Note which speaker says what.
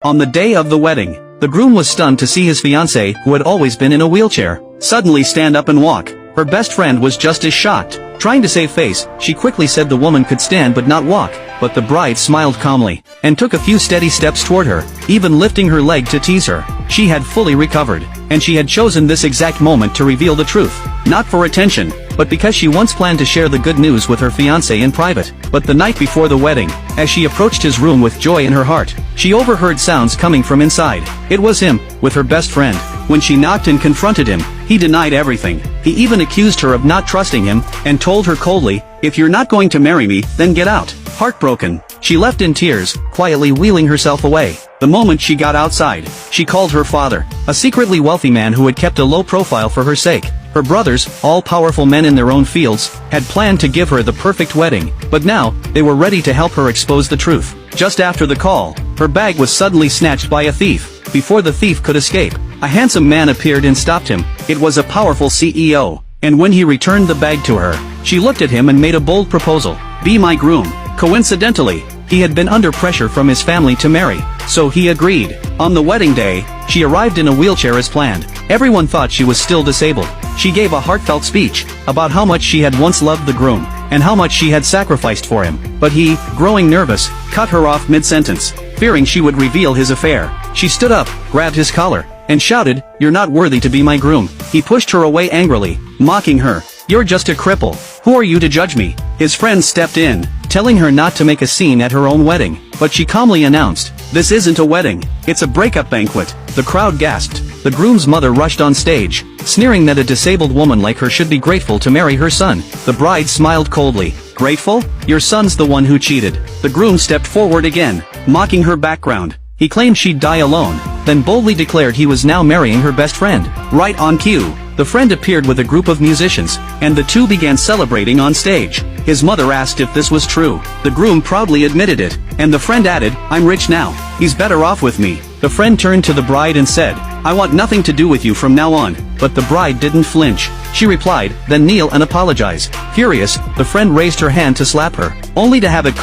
Speaker 1: On the day of the wedding, the groom was stunned to see his fiancée, who had always been in a wheelchair, suddenly stand up and walk. Her best friend was just as shocked. Trying to save face, she quickly said the woman could stand but not walk, but the bride smiled calmly, and took a few steady steps toward her, even lifting her leg to tease her. She had fully recovered, and she had chosen this exact moment to reveal the truth. Not for attention, but because she once planned to share the good news with her fiancé in private. But the night before the wedding, as she approached his room with joy in her heart, she overheard sounds coming from inside. It was him, with her best friend. When she knocked and confronted him, he denied everything. He even accused her of not trusting him, and told her coldly, "If you're not going to marry me, then get out." Heartbroken, she left in tears, quietly wheeling herself away. The moment she got outside, she called her father, a secretly wealthy man who had kept a low profile for her sake. Her brothers, all powerful men in their own fields, had planned to give her the perfect wedding, but now, they were ready to help her expose the truth. Just after the call, her bag was suddenly snatched by a thief. Before the thief could escape, a handsome man appeared and stopped him. It was a powerful CEO, and when he returned the bag to her, she looked at him and made a bold proposal. "Be my groom." Coincidentally, he had been under pressure from his family to marry, so he agreed. On the wedding day, she arrived in a wheelchair as planned. Everyone thought she was still disabled. She gave a heartfelt speech about how much she had once loved the groom, and how much she had sacrificed for him. But he, growing nervous, cut her off mid-sentence, fearing she would reveal his affair. She stood up, grabbed his collar, and shouted, "You're not worthy to be my groom." He pushed her away angrily, mocking her. "You're just a cripple. Who are you to judge me?" His friend stepped in, telling her not to make a scene at her own wedding, but she calmly announced, "This isn't a wedding, it's a breakup banquet." The crowd gasped. The groom's mother rushed on stage, sneering that a disabled woman like her should be grateful to marry her son. The bride smiled coldly. "Grateful? Your son's the one who cheated." The groom stepped forward again, mocking her background. He claimed she'd die alone, then boldly declared he was now marrying her best friend. Right on cue, the friend appeared with a group of musicians, and the two began celebrating on stage. His mother asked if this was true. The groom proudly admitted it, and the friend added, "I'm rich now. He's better off with me." The friend turned to the bride and said, "I want nothing to do with you from now on." But the bride didn't flinch. She replied, "Then kneel and apologize." Furious, the friend raised her hand to slap her, only to have it